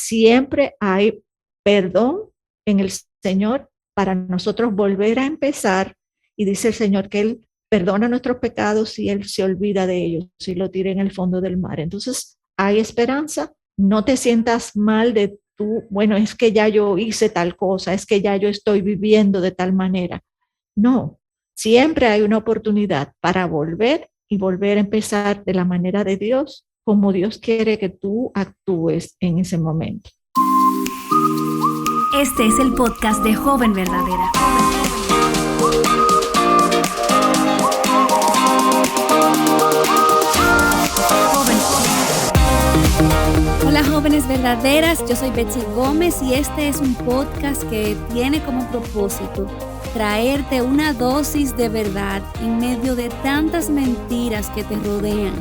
siempre hay perdón en el Señor para nosotros volver a empezar. Y dice el Señor que Él perdona nuestros pecados y Él se olvida de ellos y lo tira en el fondo del mar. Entonces, hay esperanza. No te sientas mal de tú, bueno, es que ya yo hice tal cosa, es que ya yo estoy viviendo de tal manera. No, siempre hay una oportunidad para volver y volver a empezar de la manera de Dios, como Dios quiere que tú actúes en ese momento. Este es el podcast de Joven Verdadera. Hola jóvenes verdaderas, yo soy Betsy Gómez y este es un podcast que tiene como propósito traerte una dosis de verdad en medio de tantas mentiras que te rodean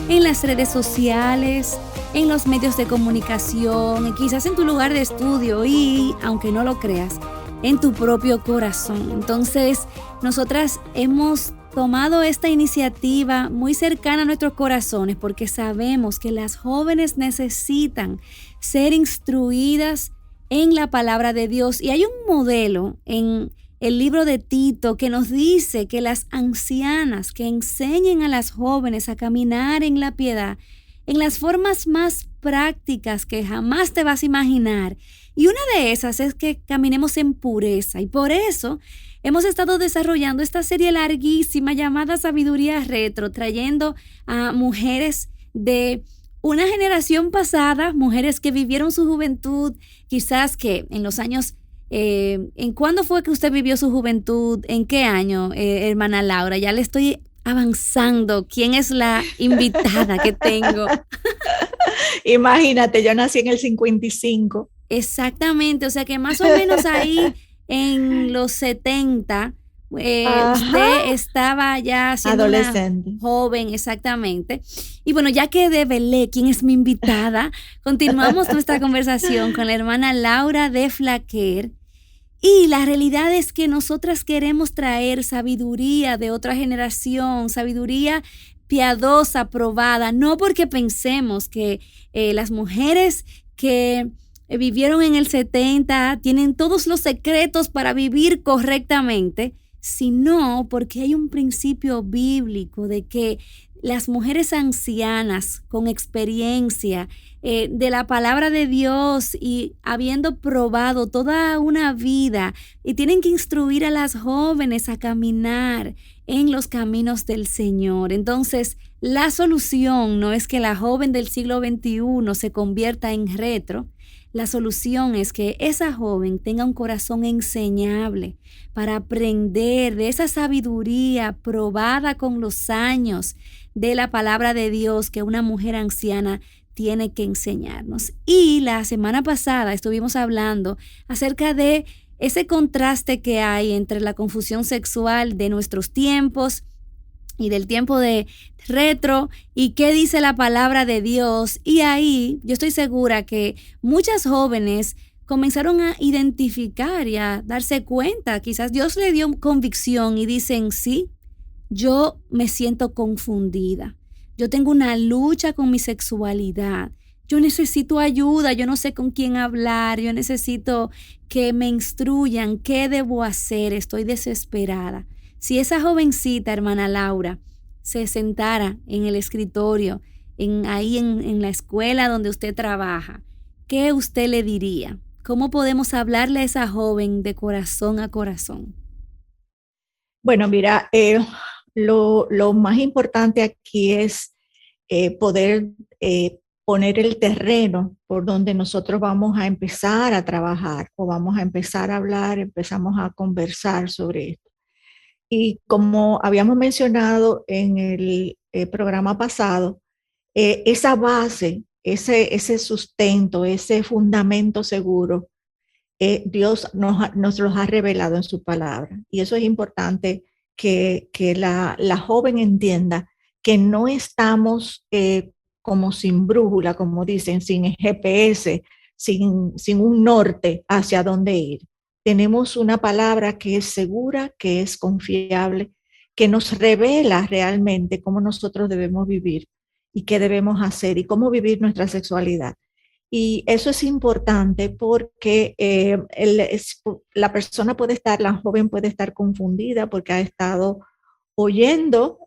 en las redes sociales, en los medios de comunicación, y quizás en tu lugar de estudio y, aunque no lo creas, en tu propio corazón. Entonces, nosotras hemos tomado esta iniciativa muy cercana a nuestros corazones porque sabemos que las jóvenes necesitan ser instruidas en la palabra de Dios. Y hay un modelo en el libro de Tito que nos dice que las ancianas que enseñen a las jóvenes a caminar en la piedad en las formas más prácticas que jamás te vas a imaginar. Y una de esas es que caminemos en pureza. Y por eso hemos estado desarrollando esta serie larguísima llamada Sabiduría Retro, trayendo a mujeres de una generación pasada, mujeres que vivieron su juventud, quizás que en los años... ¿En cuándo fue que usted vivió su juventud? ¿En qué año, hermana Laura? Ya le estoy avanzando. ¿Quién es la invitada que tengo? Imagínate, yo nací en el 55. Exactamente, o sea que más o menos ahí en los 70, usted estaba ya siendo adolescente, una joven, exactamente. Y bueno, ya que develé quién es mi invitada, continuamos nuestra conversación con la hermana Laura de Flaquer. Y la realidad es que nosotras queremos traer sabiduría de otra generación, sabiduría piadosa, probada, no porque pensemos que las mujeres que vivieron en el 70 tienen todos los secretos para vivir correctamente, sino porque hay un principio bíblico de que las mujeres ancianas con experiencia de la palabra de Dios y habiendo probado toda una vida y tienen que instruir a las jóvenes a caminar en los caminos del Señor. Entonces, la solución no es que la joven del siglo XXI se convierta en retro. La solución es que esa joven tenga un corazón enseñable para aprender de esa sabiduría probada con los años de la palabra de Dios que una mujer anciana tiene que enseñarnos. Y la semana pasada estuvimos hablando acerca de ese contraste que hay entre la confusión sexual de nuestros tiempos y del tiempo de retro y qué dice la palabra de Dios. Y ahí yo estoy segura que muchas jóvenes comenzaron a identificar y a darse cuenta. Quizás Dios le dio convicción y dicen, sí, yo me siento confundida. Yo tengo una lucha con mi sexualidad. Yo necesito ayuda, yo no sé con quién hablar, yo necesito que me instruyan qué debo hacer, estoy desesperada. Si esa jovencita, hermana Laura, se sentara en el escritorio, ahí en la escuela donde usted trabaja, ¿qué usted le diría? ¿Cómo podemos hablarle a esa joven de corazón a corazón? Bueno, mira, lo más importante aquí es poder poner el terreno por donde nosotros vamos a empezar a trabajar o vamos a empezar a hablar, empezamos a conversar sobre esto. Y como habíamos mencionado en el programa pasado, esa base, ese sustento, ese fundamento seguro, Dios nos los ha revelado en su palabra. Y eso es importante que la joven entienda que no estamos como sin brújula, como dicen, sin GPS, sin un norte hacia dónde ir. Tenemos una palabra que es segura, que es confiable, que nos revela realmente cómo nosotros debemos vivir y qué debemos hacer y cómo vivir nuestra sexualidad. Y eso es importante porque la persona puede estar, la joven puede estar confundida porque ha estado oyendo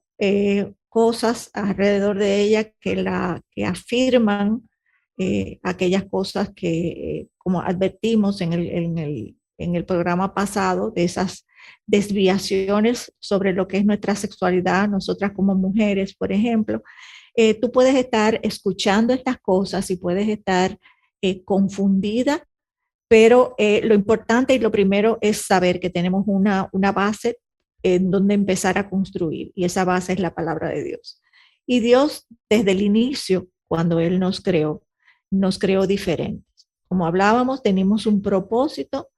cosas alrededor de ella que afirman aquellas cosas que, como advertimos en el programa pasado, de esas desviaciones sobre lo que es nuestra sexualidad, nosotras como mujeres, por ejemplo. Tú puedes estar escuchando estas cosas y puedes estar confundida, pero lo importante y lo primero es saber que tenemos una base en donde empezar a construir, y esa base es la palabra de Dios. Y Dios, desde el inicio, cuando Él nos creó diferentes. Como hablábamos, tenemos un propósito,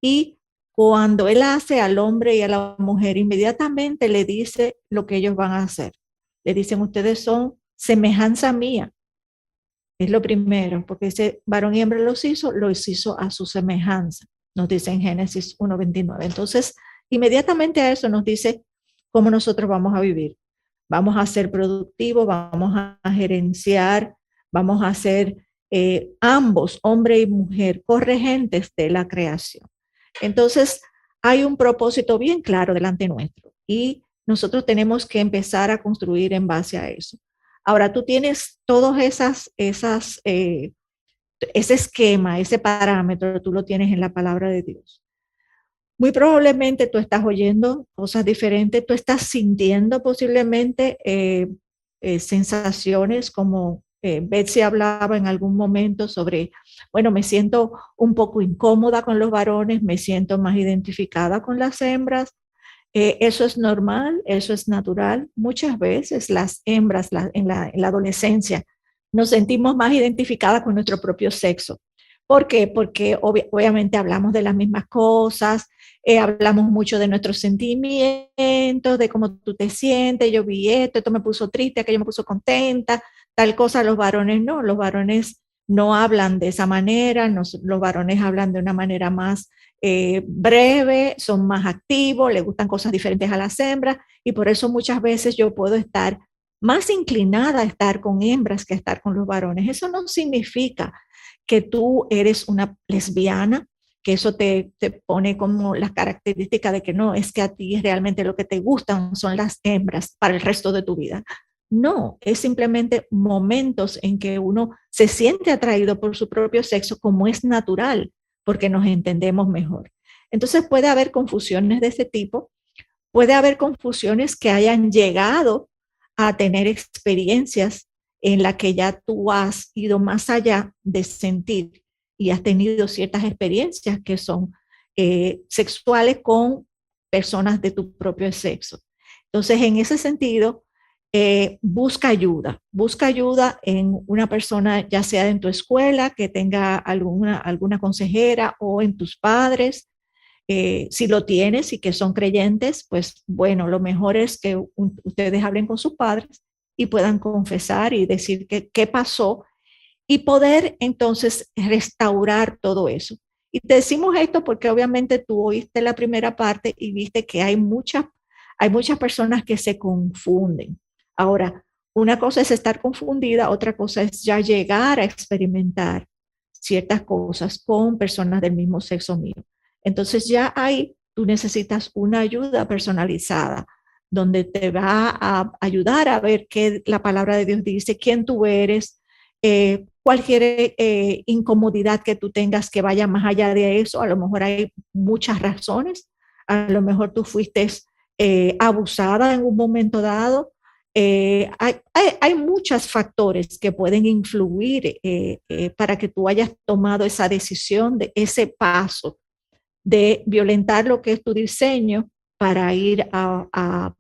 y cuando Él hace al hombre y a la mujer, inmediatamente le dice lo que ellos van a hacer. Le dicen, ustedes son semejanza mía. Es lo primero, porque ese varón y hembra los hizo a su semejanza, nos dice en Génesis 1:29. Entonces, inmediatamente a eso nos dice cómo nosotros vamos a vivir. Vamos a ser productivos, vamos a gerenciar, vamos a ser ambos, hombre y mujer, corregentes de la creación. Entonces, hay un propósito bien claro delante nuestro y nosotros tenemos que empezar a construir en base a eso. Ahora tú tienes todos ese esquema, ese parámetro, tú lo tienes en la palabra de Dios. Muy probablemente tú estás oyendo cosas diferentes, tú estás sintiendo posiblemente sensaciones como Betsy hablaba en algún momento sobre, bueno, me siento un poco incómoda con los varones, me siento más identificada con las hembras. Eso es normal, eso es natural. Muchas veces las hembras en la adolescencia nos sentimos más identificadas con nuestro propio sexo. ¿Por qué? Porque obviamente hablamos de las mismas cosas, hablamos mucho de nuestros sentimientos, de cómo tú te sientes, yo vi esto me puso triste, aquello me puso contenta, tal cosa. Los varones no hablan de esa manera, los varones hablan de una manera más breve, son más activos, les gustan cosas diferentes a las hembras, y por eso muchas veces yo puedo estar más inclinada a estar con hembras que a estar con los varones. Eso no significa que tú eres una lesbiana, que eso te pone como las características de que no, es que a ti realmente lo que te gustan son las hembras para el resto de tu vida. No, es simplemente momentos en que uno se siente atraído por su propio sexo, como es natural, porque nos entendemos mejor. Entonces puede haber confusiones de ese tipo, puede haber confusiones que hayan llegado a tener experiencias en la que ya tú has ido más allá de sentir y has tenido ciertas experiencias que son sexuales con personas de tu propio sexo. Entonces, en ese sentido, busca ayuda en una persona, ya sea en tu escuela, que tenga alguna consejera, o en tus padres. Si lo tienes y que son creyentes, pues bueno, lo mejor es que ustedes hablen con sus padres y puedan confesar y decir qué pasó, y poder entonces restaurar todo eso. Y te decimos esto porque obviamente tú oíste la primera parte y viste que hay muchas personas que se confunden. Ahora, una cosa es estar confundida, otra cosa es ya llegar a experimentar ciertas cosas con personas del mismo sexo mío. Entonces ya ahí tú necesitas una ayuda personalizada, donde te va a ayudar a ver qué la palabra de Dios dice, quién tú eres, cualquier incomodidad que tú tengas que vaya más allá de eso. A lo mejor hay muchas razones, a lo mejor tú fuiste abusada en un momento dado. Hay muchos factores que pueden influir para que tú hayas tomado esa decisión, de ese paso de violentar lo que es tu diseño para ir a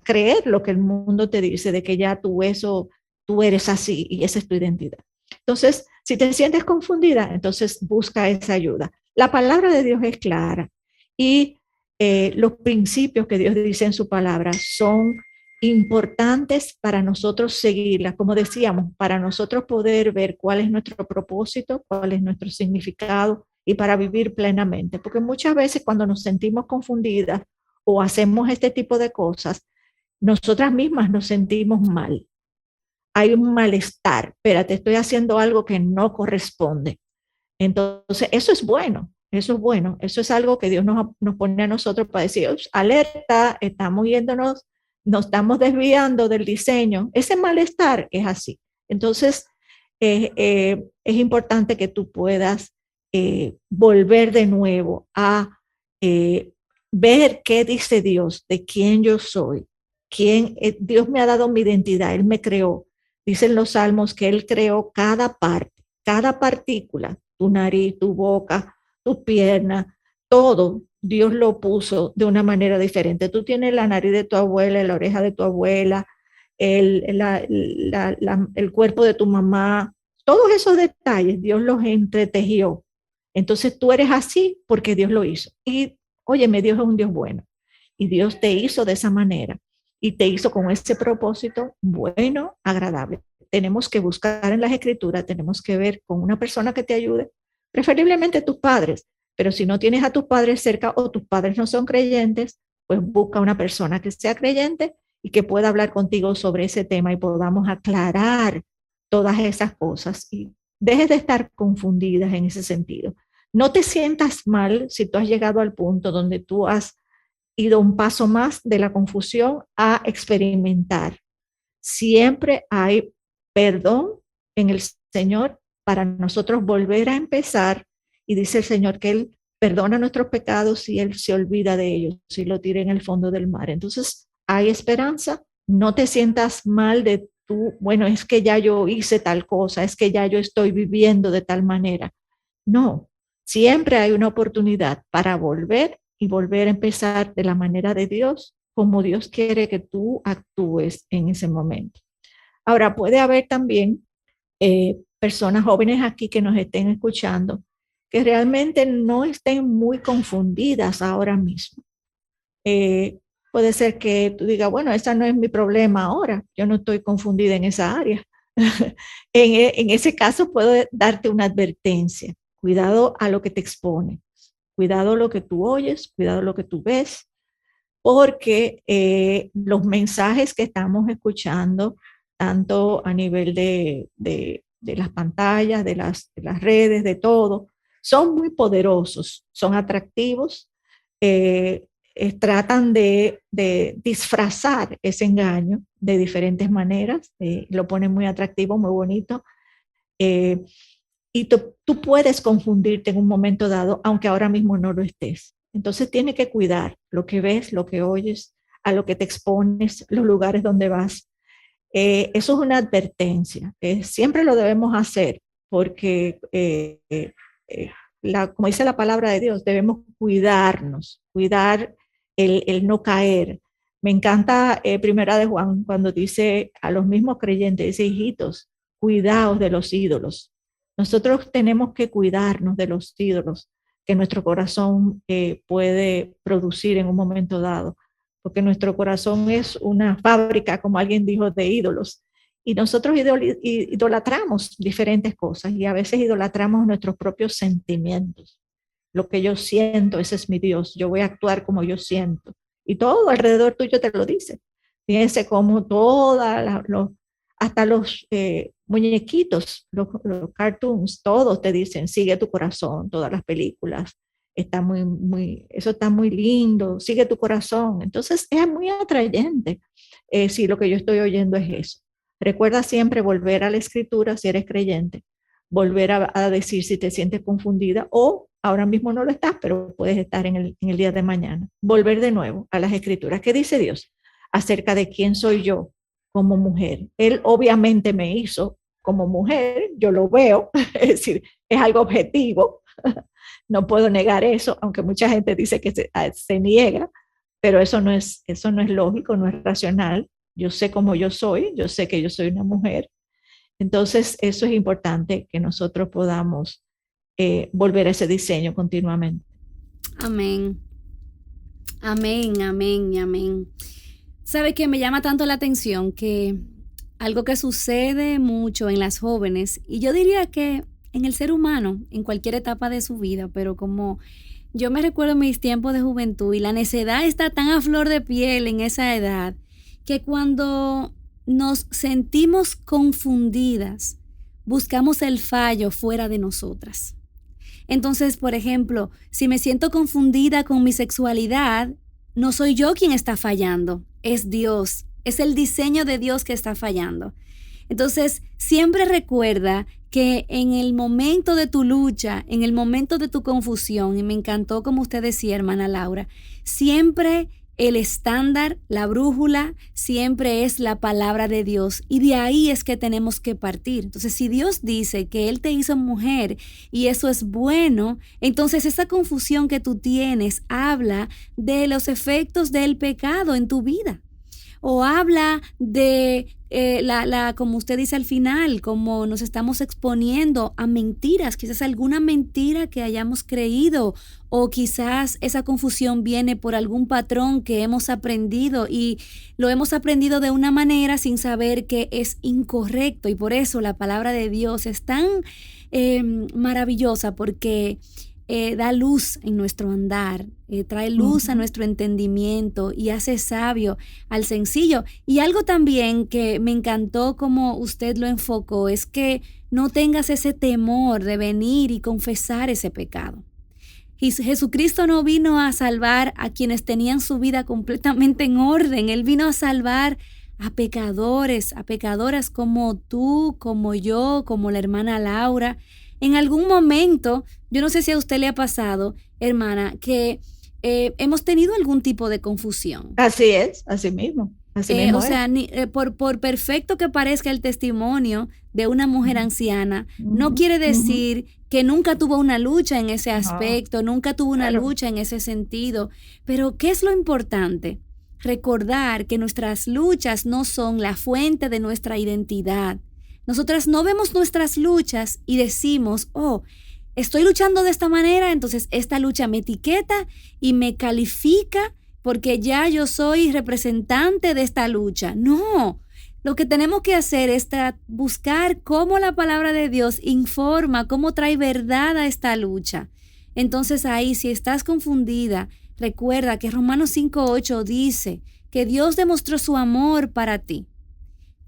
creer lo que el mundo te dice, de que ya tú eres así y esa es tu identidad. Entonces, si te sientes confundida, entonces busca esa ayuda. La palabra de Dios es clara, y los principios que Dios dice en su palabra son importantes para nosotros seguirlas, como decíamos, para nosotros poder ver cuál es nuestro propósito, cuál es nuestro significado, y para vivir plenamente. Porque muchas veces cuando nos sentimos confundidas o hacemos este tipo de cosas, nosotras mismas nos sentimos mal. hay un malestar, espérate, estoy haciendo algo que no corresponde. Entonces, eso es bueno, eso es bueno, eso es algo que Dios nos pone a nosotros para decir, alerta, estamos yéndonos, nos estamos desviando del diseño. Ese malestar es así. Entonces, es importante que tú puedas volver de nuevo a ver qué dice Dios, de quién yo soy, quién Dios me ha dado mi identidad, Él me creó. Dicen los salmos que Él creó cada parte, cada partícula, tu nariz, tu boca, tu pierna, todo Dios lo puso de una manera diferente. Tú tienes la nariz de tu abuela, la oreja de tu abuela, el cuerpo de tu mamá, todos esos detalles Dios los entretejió. Entonces tú eres así porque Dios lo hizo. Y óyeme, Dios es un Dios bueno. Y Dios te hizo de esa manera. Y te hizo con ese propósito bueno, agradable. Tenemos que buscar en las escrituras, tenemos que ver con una persona que te ayude, preferiblemente tus padres. Pero si no tienes a tus padres cerca o tus padres no son creyentes, pues busca una persona que sea creyente y que pueda hablar contigo sobre ese tema y podamos aclarar todas esas cosas y dejes de estar confundidas en ese sentido. No te sientas mal si tú has llegado al punto donde tú has ido un paso más de la confusión a experimentar. Siempre hay perdón en el Señor para nosotros volver a empezar y dice el Señor que Él perdona nuestros pecados y Él se olvida de ellos si lo tira en el fondo del mar. Entonces hay esperanza, no te sientas mal de tú, bueno, es que ya yo hice tal cosa, es que ya yo estoy viviendo de tal manera. No, siempre hay una oportunidad para volver y volver a empezar de la manera de Dios, como Dios quiere que tú actúes en ese momento. Ahora, puede haber también personas jóvenes aquí que nos estén escuchando que realmente no estén muy confundidas ahora mismo. Puede ser que tú digas, bueno, ese no es mi problema ahora, yo no estoy confundida en esa área. En ese caso puedo darte una advertencia. Cuidado a lo que te expone, cuidado a lo que tú oyes, cuidado a lo que tú ves, porque los mensajes que estamos escuchando, tanto a nivel de las pantallas, de las redes, de todo, son muy poderosos, son atractivos, tratan de disfrazar ese engaño de diferentes maneras, lo ponen muy atractivo, muy bonito, y tú puedes confundirte en un momento dado, aunque ahora mismo no lo estés. Entonces tienes que cuidar lo que ves, lo que oyes, a lo que te expones, los lugares donde vas. Eso es una advertencia. Siempre lo debemos hacer porque, como dice la palabra de Dios, debemos cuidarnos, cuidar el no caer. Me encanta Primera de Juan cuando dice a los mismos creyentes, dice, hijitos, cuidaos de los ídolos. Nosotros tenemos que cuidarnos de los ídolos que nuestro corazón puede producir en un momento dado, porque nuestro corazón es una fábrica, como alguien dijo, de ídolos. Y nosotros idolatramos diferentes cosas y a veces idolatramos nuestros propios sentimientos. Lo que yo siento, ese es mi Dios, yo voy a actuar como yo siento. Y todo alrededor tuyo te lo dice. Fíjense cómo hasta los muñequitos, los cartoons, todos te dicen, sigue tu corazón, todas las películas. Eso está muy lindo, sigue tu corazón. Entonces es muy atrayente si lo que yo estoy oyendo es eso. Recuerda siempre volver a la escritura si eres creyente, volver a decir si te sientes confundida o ahora mismo no lo estás, pero puedes estar en el día de mañana. Volver de nuevo a las escrituras. ¿Qué dice Dios acerca de quién soy yo como mujer? Él obviamente me hizo como mujer, yo lo veo, es decir, es algo objetivo, no puedo negar eso, aunque mucha gente dice que se niega, pero eso no es lógico, no es racional. Yo sé cómo yo soy, yo sé que yo soy una mujer. Entonces, eso es importante que nosotros podamos volver a ese diseño continuamente. Amén. Amén, amén, amén. ¿Sabe qué me llama tanto la atención? Que algo que sucede mucho en las jóvenes, y yo diría que en el ser humano, en cualquier etapa de su vida, pero como yo me recuerdo mis tiempos de juventud y la necedad está tan a flor de piel en esa edad, que cuando nos sentimos confundidas, buscamos el fallo fuera de nosotras. Entonces, por ejemplo, si me siento confundida con mi sexualidad, no soy yo quien está fallando, es Dios, es el diseño de Dios que está fallando. Entonces, siempre recuerda que en el momento de tu lucha, en el momento de tu confusión, y me encantó como usted decía, hermana Laura, siempre el estándar, la brújula, siempre es la palabra de Dios, y de ahí es que tenemos que partir. Entonces, si Dios dice que Él te hizo mujer y eso es bueno, entonces esa confusión que tú tienes habla de los efectos del pecado en tu vida. O habla de como usted dice al final, como nos estamos exponiendo a mentiras, quizás alguna mentira que hayamos creído, o quizás esa confusión viene por algún patrón que hemos aprendido y lo hemos aprendido de una manera sin saber que es incorrecto. Y por eso la palabra de Dios es tan maravillosa, porque da luz en nuestro andar, trae luz a nuestro entendimiento y hace sabio al sencillo. Y algo también que me encantó como usted lo enfocó es que no tengas ese temor de venir y confesar ese pecado. Jesucristo no vino a salvar a quienes tenían su vida completamente en orden. Él vino a salvar a pecadores, a pecadoras como tú, como yo, como la hermana Laura. En algún momento, yo no sé si a usted le ha pasado, hermana, que hemos tenido algún tipo de confusión. Así es, así mismo. Así mismo O sea, por perfecto que parezca el testimonio de una mujer anciana, no quiere decir que nunca tuvo una lucha en ese aspecto, nunca tuvo una lucha en ese sentido. Pero, ¿qué es lo importante? Recordar que nuestras luchas no son la fuente de nuestra identidad. Nosotras no vemos nuestras luchas y decimos, oh, estoy luchando de esta manera, entonces esta lucha me etiqueta y me califica porque ya yo soy representante de esta lucha. No, lo que tenemos que hacer es buscar cómo la palabra de Dios informa, cómo trae verdad a esta lucha. Entonces ahí, si estás confundida, recuerda que Romanos 5:8 dice que Dios demostró su amor para ti.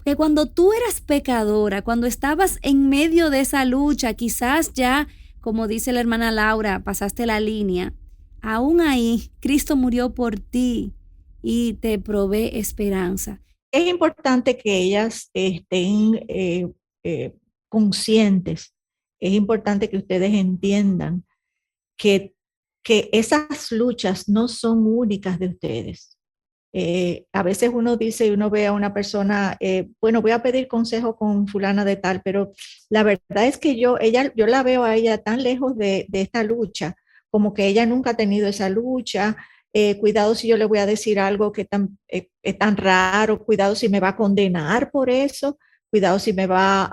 Que cuando tú eras pecadora, cuando estabas en medio de esa lucha, quizás ya, como dice la hermana Laura, pasaste la línea, aún ahí Cristo murió por ti y te provee esperanza. Es importante que ellas estén conscientes, es importante que ustedes entiendan que esas luchas no son únicas de ustedes. A veces uno dice y uno ve a una persona, bueno, voy a pedir consejo con fulana de tal, pero la verdad es que yo la veo a ella tan lejos de esta lucha, como que ella nunca ha tenido esa lucha. Cuidado si yo le voy a decir algo que es tan raro, cuidado si me va a condenar por eso, cuidado si me va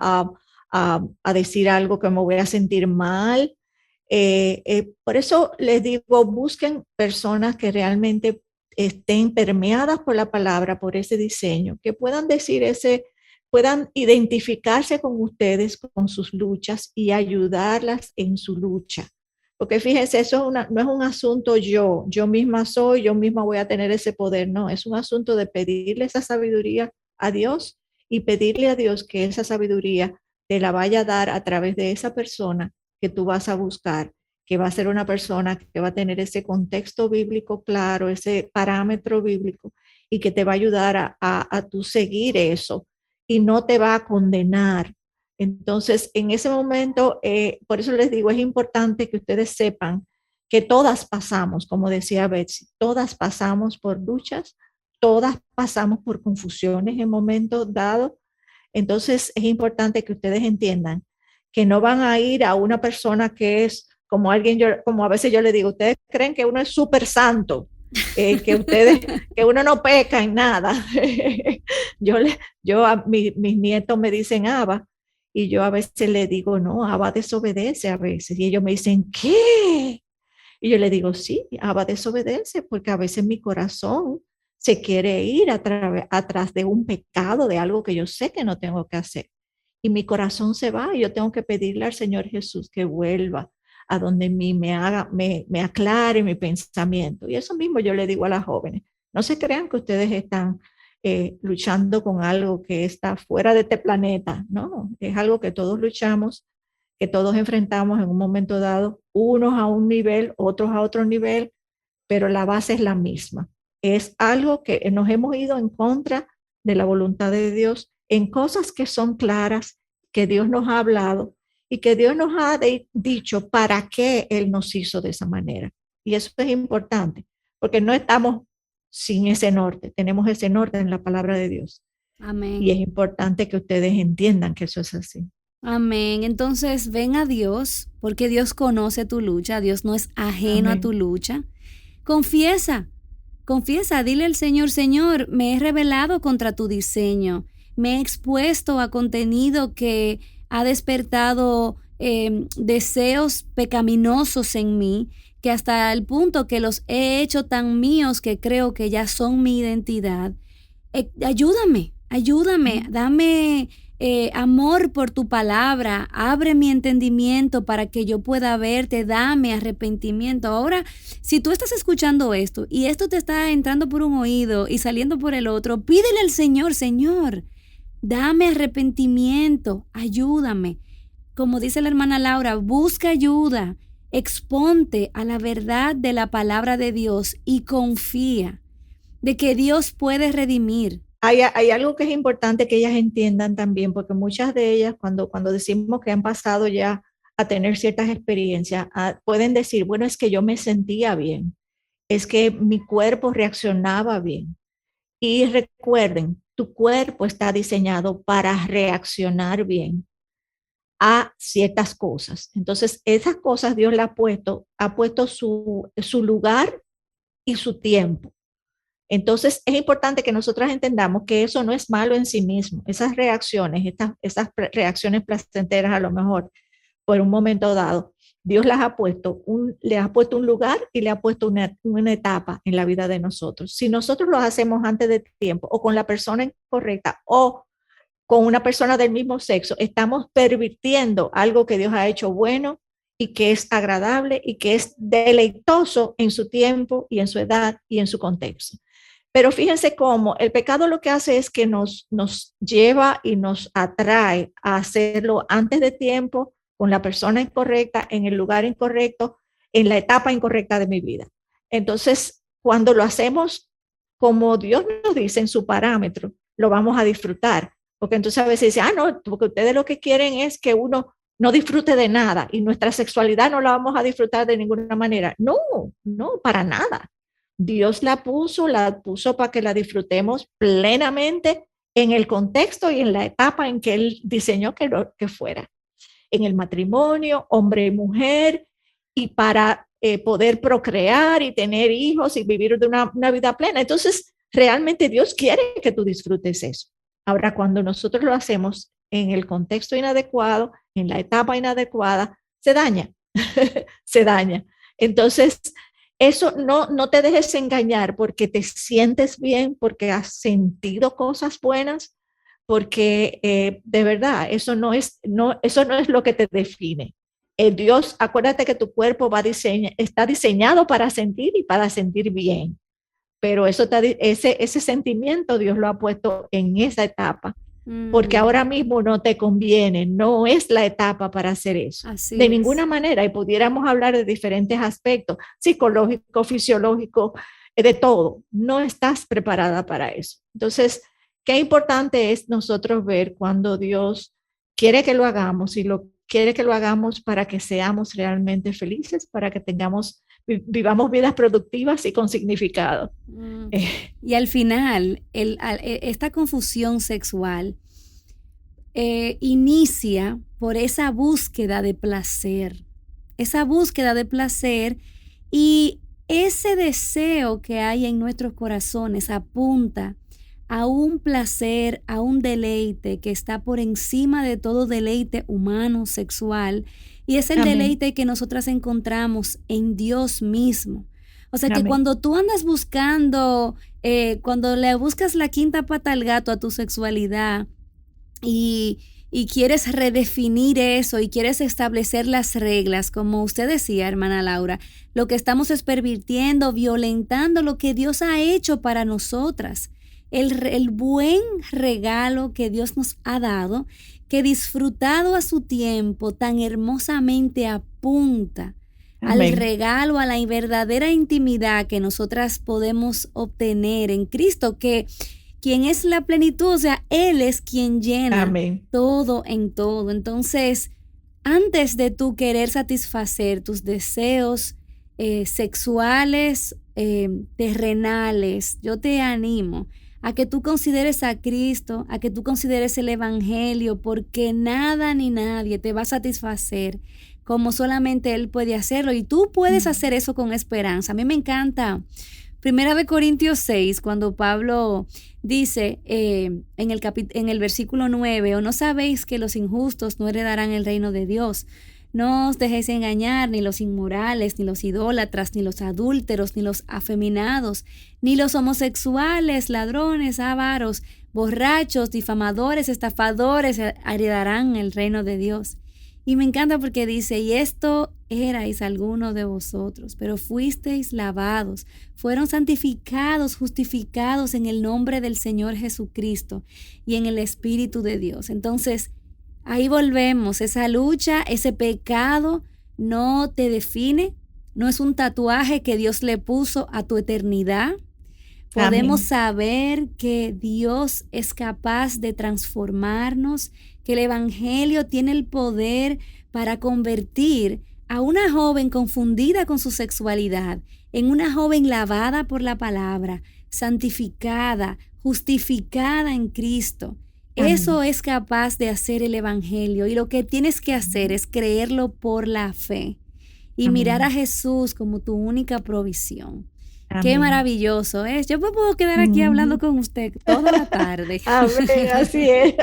a decir algo que me voy a sentir mal. Por eso les digo, busquen personas que realmente estén permeadas por la palabra, por ese diseño, que puedan puedan identificarse con ustedes, con sus luchas y ayudarlas en su lucha. Porque fíjense, no es un asunto yo misma soy, yo misma voy a tener ese poder, no, es un asunto de pedirle esa sabiduría a Dios y pedirle a Dios que esa sabiduría te la vaya a dar a través de esa persona que tú vas a buscar, que va a ser una persona que va a tener ese contexto bíblico claro, ese parámetro bíblico, y que te va a ayudar a tú seguir eso y no te va a condenar. Entonces, en ese momento, por eso les digo, es importante que ustedes sepan que todas pasamos, como decía Betsy, todas pasamos por luchas, todas pasamos por confusiones en momentos dados. Entonces, es importante que ustedes entiendan que no van a ir a una persona que es como como a veces yo le digo, ustedes creen que uno es súper santo, que uno no peca en nada. Mis nietos me dicen Abba, y yo a veces le digo, no, Abba desobedece a veces. Y ellos me dicen, ¿qué? Y yo le digo, sí, Abba desobedece, porque a veces mi corazón se quiere ir atrás de un pecado, de algo que yo sé que no tengo que hacer. Y mi corazón se va y yo tengo que pedirle al Señor Jesús que vuelva a donde me aclare mi pensamiento. Y eso mismo yo le digo a las jóvenes, no se crean que ustedes están luchando con algo que está fuera de este planeta, no, es algo que todos luchamos, que todos enfrentamos en un momento dado, unos a un nivel, otros a otro nivel, pero la base es la misma. Es algo que nos hemos ido en contra de la voluntad de Dios en cosas que son claras, que Dios nos ha hablado y que Dios nos ha dicho para qué Él nos hizo de esa manera. Y eso es importante, porque no estamos sin ese norte, tenemos ese norte en la palabra de Dios. Amén. Y es importante que ustedes entiendan que eso es así. Amén. Entonces ven a Dios, porque Dios conoce tu lucha, Dios no es ajeno a tu lucha. Confiesa, dile al Señor, Señor, me he rebelado contra tu diseño, me he expuesto a contenido que ha despertado deseos pecaminosos en mí, que hasta el punto que los he hecho tan míos que creo que ya son mi identidad. Ayúdame, dame amor por tu palabra, abre mi entendimiento para que yo pueda verte, dame arrepentimiento. Ahora, si tú estás escuchando esto y esto te está entrando por un oído y saliendo por el otro, pídele al Señor, Señor, dame arrepentimiento, ayúdame. Como dice la hermana Laura, busca ayuda, exponte a la verdad de la palabra de Dios y confía de que Dios puede redimir. Hay algo que es importante que ellas entiendan también, porque muchas de ellas, cuando decimos que han pasado ya a tener ciertas experiencias, pueden decir, bueno, es que yo me sentía bien, es que mi cuerpo reaccionaba bien. Y recuerden, tu cuerpo está diseñado para reaccionar bien a ciertas cosas. Entonces, esas cosas Dios le ha puesto su lugar y su tiempo. Entonces, es importante que nosotras entendamos que eso no es malo en sí mismo. Esas reacciones, esas reacciones placenteras a lo mejor por un momento dado, Dios le ha puesto un lugar y le ha puesto una etapa en la vida de nosotros. Si nosotros lo hacemos antes de tiempo o con la persona incorrecta o con una persona del mismo sexo, estamos pervirtiendo algo que Dios ha hecho bueno y que es agradable y que es deleitoso en su tiempo y en su edad y en su contexto. Pero fíjense cómo el pecado lo que hace es que nos lleva y nos atrae a hacerlo antes de tiempo, con la persona incorrecta, en el lugar incorrecto, en la etapa incorrecta de mi vida. Entonces, cuando lo hacemos como Dios nos dice en su parámetro, lo vamos a disfrutar. Porque entonces a veces dicen, no, porque ustedes lo que quieren es que uno no disfrute de nada y nuestra sexualidad no la vamos a disfrutar de ninguna manera. No, para nada. Dios la puso para que la disfrutemos plenamente en el contexto y en la etapa en que Él diseñó que fuera. En el matrimonio, hombre y mujer, y para poder procrear y tener hijos y vivir de una vida plena. Entonces, realmente Dios quiere que tú disfrutes eso. Ahora, cuando nosotros lo hacemos en el contexto inadecuado, en la etapa inadecuada, se daña, se daña. Entonces, eso no te dejes engañar porque te sientes bien, porque has sentido cosas buenas, porque de verdad, eso no es lo que te define. Dios, acuérdate que tu cuerpo está diseñado para sentir y para sentir bien. Pero ese sentimiento Dios lo ha puesto en esa etapa, porque ahora mismo no te conviene, no es la etapa para hacer eso. Así de es. ninguna manera, y pudiéramos hablar de diferentes aspectos, psicológico, fisiológico, de todo. No estás preparada para eso. Entonces, qué importante es nosotros ver cuando Dios quiere que lo hagamos y quiere que lo hagamos para que seamos realmente felices, para que vivamos vidas productivas y con significado. Y al final, esta confusión sexual inicia por esa búsqueda de placer y ese deseo que hay en nuestros corazones apunta a un placer, a un deleite que está por encima de todo deleite humano, sexual, y es el Amén. deleite que nosotras encontramos en Dios mismo. O sea, Amén. que cuando tú andas buscando, cuando le buscas la quinta pata al gato a tu sexualidad y quieres redefinir eso y quieres establecer las reglas, como usted decía, hermana Laura, lo que estamos es pervirtiendo, violentando lo que Dios ha hecho para nosotras. el buen regalo que Dios nos ha dado, que disfrutado a su tiempo tan hermosamente apunta al regalo, a la verdadera intimidad que nosotras podemos obtener en Cristo, que quien es la plenitud, o sea, Él es quien llena todo en todo. Entonces, antes de tú querer satisfacer tus deseos sexuales, terrenales, yo te animo a que tú consideres a Cristo, a que tú consideres el Evangelio, porque nada ni nadie te va a satisfacer como solamente Él puede hacerlo, y tú puedes hacer eso con esperanza. A mí me encanta 1 Corintios 6, cuando Pablo dice en el versículo 9, ¿o no sabéis que los injustos no heredarán el reino de Dios? No os dejéis engañar, ni los inmorales, ni los idólatras, ni los adúlteros, ni los afeminados, ni los homosexuales, ladrones, avaros, borrachos, difamadores, estafadores heredarán el reino de Dios. Y me encanta porque dice, y esto erais algunos de vosotros, pero fuisteis lavados, fueron santificados, justificados en el nombre del Señor Jesucristo y en el Espíritu de Dios. Entonces, ahí volvemos, esa lucha, ese pecado no te define, no es un tatuaje que Dios le puso a tu eternidad. Podemos saber que Dios es capaz de transformarnos, que el Evangelio tiene el poder para convertir a una joven confundida con su sexualidad en una joven lavada por la palabra, santificada, justificada en Cristo. Eso es capaz de hacer el Evangelio, y lo que tienes que hacer es creerlo por la fe y mirar a Jesús como tu única provisión. Qué maravilloso es. Yo me puedo quedar aquí hablando con usted toda la tarde. Amén, así es.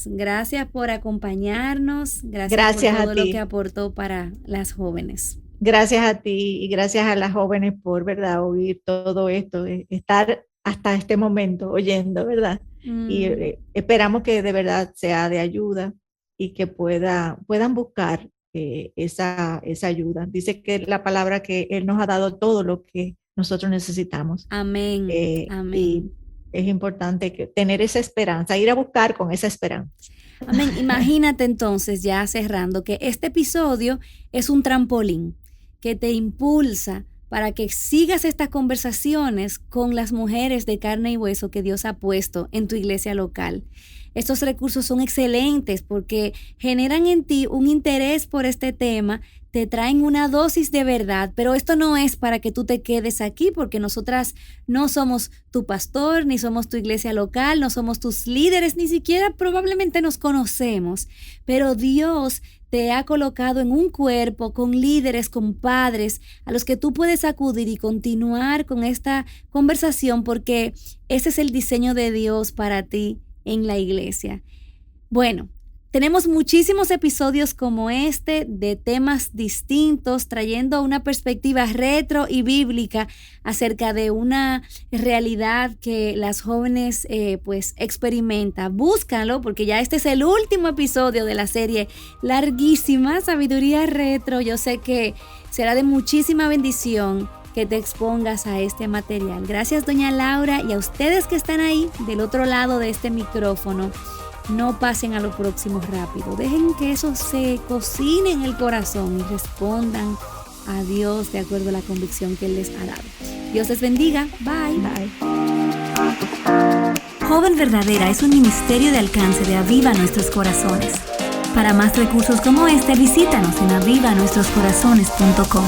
Gracias por acompañarnos. Gracias por todo lo que aportó para las jóvenes. Gracias a ti y gracias a las jóvenes por, ¿verdad?, oír todo esto, estar hasta este momento oyendo, ¿verdad? Y esperamos que de verdad sea de ayuda y que puedan buscar esa ayuda. Dice que la palabra que Él nos ha dado todo lo que nosotros necesitamos. Amén. Amén. Y es importante tener esa esperanza, ir a buscar con esa esperanza. Amén. Imagínate entonces, ya cerrando, que este episodio es un trampolín que te impulsa para que sigas estas conversaciones con las mujeres de carne y hueso que Dios ha puesto en tu iglesia local. Estos recursos son excelentes porque generan en ti un interés por este tema, te traen una dosis de verdad, pero esto no es para que tú te quedes aquí, porque nosotras no somos tu pastor, ni somos tu iglesia local, no somos tus líderes, ni siquiera probablemente nos conocemos, pero Dios te ha colocado en un cuerpo con líderes, con padres a los que tú puedes acudir y continuar con esta conversación, porque ese es el diseño de Dios para ti en la iglesia. Bueno, tenemos muchísimos episodios como este de temas distintos, trayendo una perspectiva retro y bíblica acerca de una realidad que las jóvenes pues experimentan. Búscalo, porque ya este es el último episodio de la serie larguísima, Sabiduría Retro. Yo sé que será de muchísima bendición que te expongas a este material. Gracias, doña Laura, y a ustedes que están ahí del otro lado de este micrófono. No pasen a lo próximo rápido. Dejen que eso se cocine en el corazón y respondan a Dios de acuerdo a la convicción que Él les ha dado. Dios les bendiga. Bye. Bye. Joven Verdadera es un ministerio de alcance de Aviva Nuestros Corazones. Para más recursos como este, visítanos en avivanuestroscorazones.com.